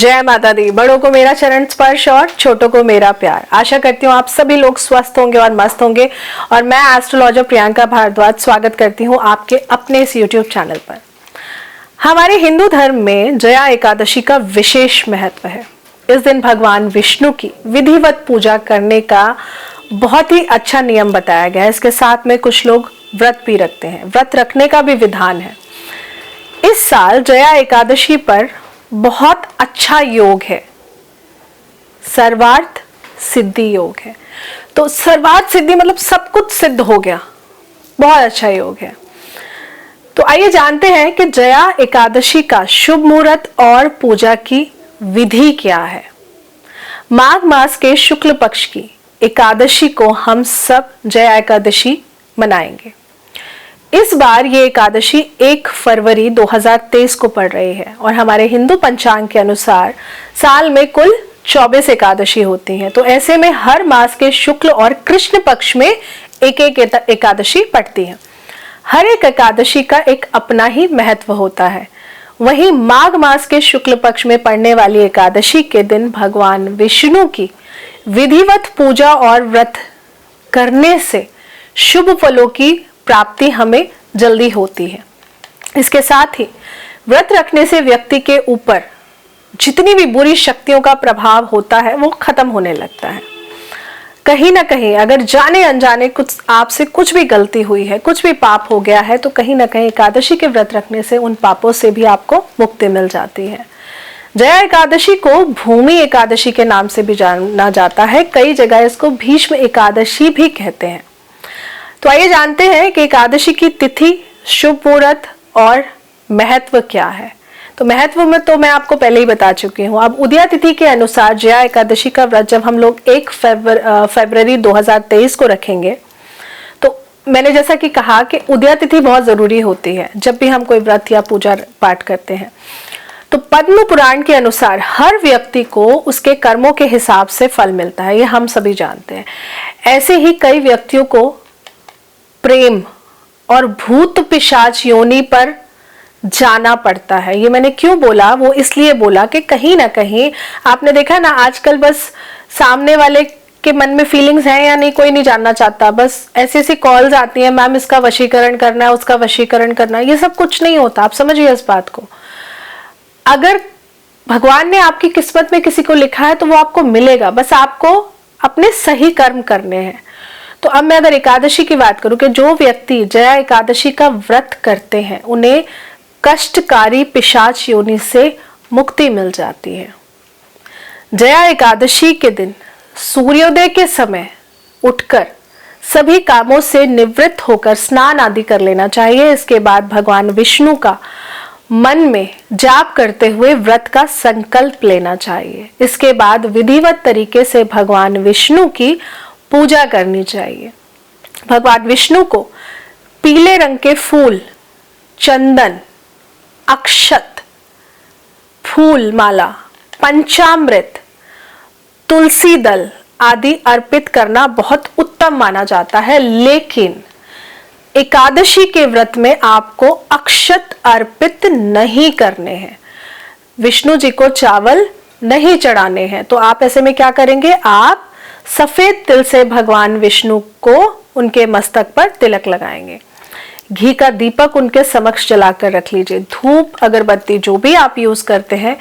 जय माता दी। बड़ों को मेरा चरण स्पर्श और छोटों को मेरा प्यार। आशा करती हूँ आप सभी लोग स्वस्थ होंगे और मस्त होंगे। और मैं एस्ट्रोलॉजर प्रियंका भारद्वाज स्वागत करती हूँ आपके अपने इस यूट्यूब चैनल पर। हमारे हिंदू धर्म में जया एकादशी का विशेष महत्व है। इस दिन भगवान विष्णु की विधिवत पूजा करने का बहुत ही अच्छा नियम बताया गया है। इसके साथ में कुछ लोग व्रत भी रखते हैं। व्रत रखने का भी विधान है। इस साल जया एकादशी पर बहुत अच्छा योग है, सर्वार्थ सिद्धि योग है। तो सर्वार्थ सिद्धि मतलब सब कुछ सिद्ध हो गया, बहुत अच्छा योग है। तो आइए जानते हैं कि जया एकादशी का शुभ मुहूर्त और पूजा की विधि क्या है। माघ मास के शुक्ल पक्ष की एकादशी को हम सब जया एकादशी मनाएंगे। इस बार ये एकादशी 1 फरवरी 2023 को पड़ रही है और हमारे हिंदू पंचांग के अनुसार साल में कुल 24 एकादशी होती हैं। तो ऐसे में हर मास के शुक्ल और कृष्ण पक्ष में एक एक एकादशी पड़ती है। हर एक एकादशी का एक अपना ही महत्व होता है। वहीं माघ मास के शुक्ल पक्ष में पड़ने वाली एकादशी के दिन भगवान विष्णु की विधिवत पूजा और व्रत करने से शुभ फलों की प्राप्ति हमें जल्दी होती है। इसके साथ ही व्रत रखने से व्यक्ति के ऊपर जितनी भी बुरी शक्तियों का प्रभाव होता है वो खत्म होने लगता है। कहीं ना कहीं अगर जाने अनजाने कुछ आपसे कुछ भी गलती हुई है, कुछ भी पाप हो गया है, तो कहीं ना कहीं एकादशी के व्रत रखने से उन पापों से भी आपको मुक्ति मिल जाती है। जया एकादशी को भूमि एकादशी के नाम से भी जाना जाता है। कई जगह इसको भीष्म एकादशी भी कहते हैं। तो आइए जानते हैं कि एकादशी की तिथि, शुभ मुहूर्त और महत्व क्या है। तो महत्व में तो मैं आपको पहले ही बता चुकी हूँ। अब उदया तिथि के अनुसार जया एकादशी का व्रत जब हम लोग 1 फरवरी 2023 को रखेंगे, तो मैंने जैसा कि कहा कि उदया तिथि बहुत जरूरी होती है जब भी हम कोई व्रत या पूजा पाठ करते हैं। तो पद्म पुराण के अनुसार हर व्यक्ति को उसके कर्मों के हिसाब से फल मिलता है, ये हम सभी जानते हैं। ऐसे ही कई व्यक्तियों को प्रेम और भूत पिशाच योनि पर जाना पड़ता है। ये मैंने क्यों बोला, वो इसलिए बोला कि कहीं ना कहीं आपने देखा ना, आजकल बस सामने वाले के मन में फीलिंग्स हैं या नहीं कोई नहीं जानना चाहता। बस ऐसी ऐसी कॉल्स आती हैं, मैम इसका वशीकरण करना है, उसका वशीकरण करना है। ये सब कुछ नहीं होता, आप समझिए इस बात को। अगर भगवान ने आपकी किस्मत में किसी को लिखा है तो वो आपको मिलेगा, बस आपको अपने सही कर्म करने हैं। तो अब मैं अगर एकादशी की बात करूं कि जो व्यक्ति जया एकादशी का व्रत करते हैं उन्हें कष्टकारी पिशाच योनि से मुक्ति मिल जाती है। जया एकादशी के दिन सूर्योदय के समय उठकर सभी कामों से निवृत्त होकर स्नान आदि कर लेना चाहिए। इसके बाद भगवान विष्णु का मन में जाप करते हुए व्रत का संकल्प लेना चाहिए। इसके बाद विधिवत तरीके से भगवान विष्णु की पूजा करनी चाहिए। भगवान विष्णु को पीले रंग के फूल, चंदन, अक्षत, फूल माला, पंचामृत, तुलसी दल आदि अर्पित करना बहुत उत्तम माना जाता है। लेकिन एकादशी के व्रत में आपको अक्षत अर्पित नहीं करने हैं। विष्णु जी को चावल नहीं चढ़ाने हैं। तो आप ऐसे में क्या करेंगे, आप सफेद तिल से भगवान विष्णु को उनके मस्तक पर तिलक लगाएंगे। घी का दीपक उनके समक्ष जलाकर रख लीजिए। धूप अगरबत्ती जो भी आप यूज करते हैं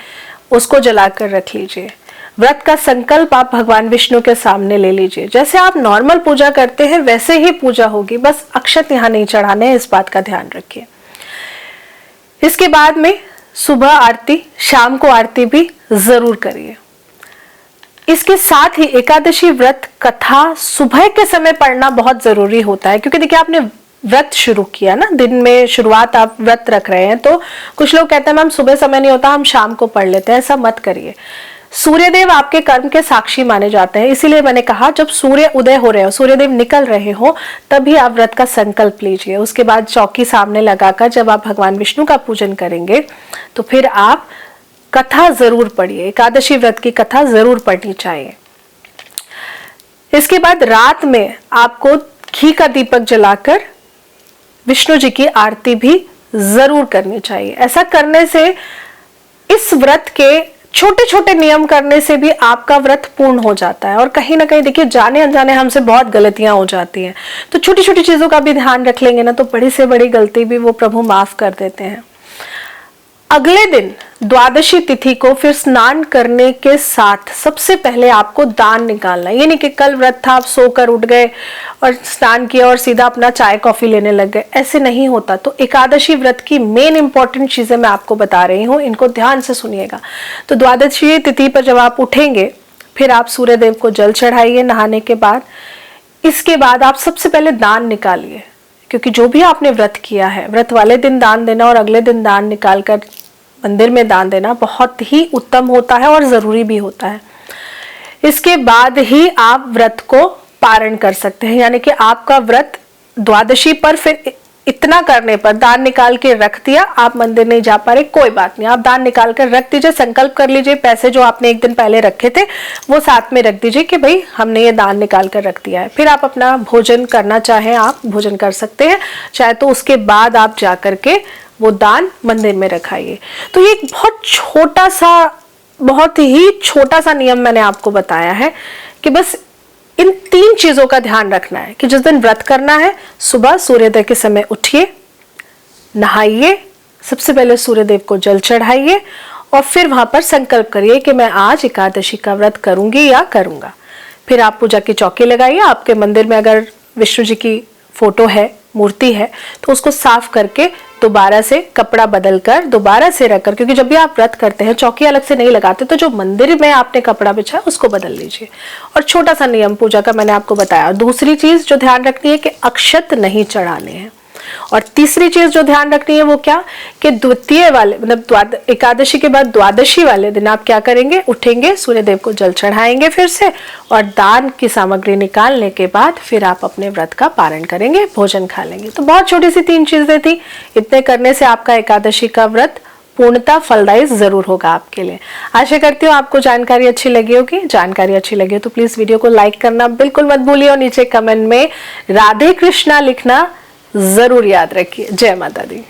उसको जलाकर रख लीजिए। व्रत का संकल्प आप भगवान विष्णु के सामने ले लीजिए। जैसे आप नॉर्मल पूजा करते हैं वैसे ही पूजा होगी, बस अक्षत यहाँ नहीं चढ़ाने हैं, इस बात का ध्यान रखिए। इसके बाद में सुबह आरती, शाम को आरती भी जरूर करिए। इसके साथ ही एकादशी व्रत कथा सुबह के समय पढ़ना बहुत जरूरी होता है, क्योंकि देखिए आपने व्रत शुरू किया ना, दिन में शुरुआत आप व्रत रख रहे हैं। तो कुछ लोग कहते हैं मैम सुबह समय नहीं होता, हम शाम को पढ़ लेते हैं। ऐसा मत करिए। सूर्यदेव आपके कर्म के साक्षी माने जाते हैं, इसीलिए मैंने कहा जब सूर्य उदय हो रहे हो, सूर्यदेव निकल रहे हो, तभी आप व्रत का संकल्प लीजिए। उसके बाद चौकी सामने लगाकर जब आप भगवान विष्णु का पूजन करेंगे तो फिर आप कथा जरूर पढ़िए। एकादशी व्रत की कथा जरूर पढ़नी चाहिए। इसके बाद रात में आपको घी का दीपक जलाकर विष्णु जी की आरती भी जरूर करनी चाहिए। ऐसा करने से इस व्रत के छोटे छोटे नियम करने से भी आपका व्रत पूर्ण हो जाता है। और कहीं ना कहीं देखिए, जाने अनजाने हमसे बहुत गलतियां हो जाती हैं, तो छोटी छोटी चीजों का भी ध्यान रख लेंगे ना, तो बड़ी से बड़ी गलती भी वो प्रभु माफ कर देते हैं। अगले दिन द्वादशी तिथि को फिर स्नान करने के साथ सबसे पहले आपको दान निकालना है। ये नहीं कि कल व्रत था, आप सोकर उठ गए और स्नान किया और सीधा अपना चाय कॉफी लेने लग गए, ऐसे नहीं होता। तो एकादशी व्रत की मेन इंपॉर्टेंट चीजें मैं आपको बता रही हूँ, इनको ध्यान से सुनिएगा। तो द्वादशी तिथि पर जब आप उठेंगे, फिर आप सूर्य देव को जल चढ़ाइए नहाने के बाद। इसके बाद आप सबसे पहले दान निकालिए, क्योंकि जो भी आपने व्रत किया है, व्रत वाले दिन दान देना और अगले दिन दान निकाल कर मंदिर में दान देना बहुत ही उत्तम होता है और जरूरी भी होता है। इसके बाद ही आप व्रत को पारण कर सकते हैं, यानी कि आपका व्रत द्वादशी पर फिर इतना करने पर दान निकाल के रख दिया, आप मंदिर नहीं जा पा रहे, कोई बात नहीं, आप दान निकाल कर रख दीजिए, संकल्प कर लीजिए, पैसे जो आपने एक दिन पहले रखे थे वो साथ में रख दीजिए कि भाई हमने ये दान निकाल कर रख दिया है। फिर आप अपना भोजन करना चाहें, आप भोजन कर सकते हैं, चाहे तो उसके बाद आप जा करके वो दान मंदिर में रखाइए। तो ये एक बहुत ही छोटा सा नियम मैंने आपको बताया है कि बस इन 3 चीजों का ध्यान रखना है कि जिस दिन व्रत करना है, सुबह सूर्योदय के समय उठिए, नहाइए, सबसे पहले सूर्यदेव को जल चढ़ाइए और फिर वहां पर संकल्प करिए कि मैं आज एकादशी का व्रत करूंगी या करूंगा। फिर आप पूजा की चौकी लगाइए। आपके मंदिर में अगर विष्णु जी की फोटो है, मूर्ति है, तो उसको साफ करके दोबारा से कपड़ा बदलकर दोबारा से रखकर, क्योंकि जब भी आप व्रत करते हैं चौकी अलग से नहीं लगाते, तो जो मंदिर में आपने कपड़ा बिछा है उसको बदल लीजिए। और छोटा सा नियम पूजा का मैंने आपको बताया। दूसरी चीज जो ध्यान रखनी है कि अक्षत नहीं चढ़ाने हैं। और तीसरी चीज जो ध्यान रखनी है वो क्या, कि द्वितीय वाले मतलब एकादशी के बाद द्वादशी वाले दिन आप क्या करेंगे, उठेंगे, सूर्यदेव को जल चढ़ाएंगे फिर से, और दान की सामग्री निकालने के बाद फिर आप अपने व्रत का पारण करेंगे, भोजन खा लेंगे। तो बहुत छोटी सी 3 चीजें थी। इतने करने से आपका एकादशी का व्रत पूर्णता फलदायी जरूर होगा आपके लिए। आशा करती हूँ आपको जानकारी अच्छी लगी होगी। जानकारी अच्छी लगी हो तो प्लीज वीडियो को लाइक करना बिल्कुल मत भूलिए और नीचे कमेंट में राधे कृष्णा लिखना जरूर याद रखिए। जय माता दी।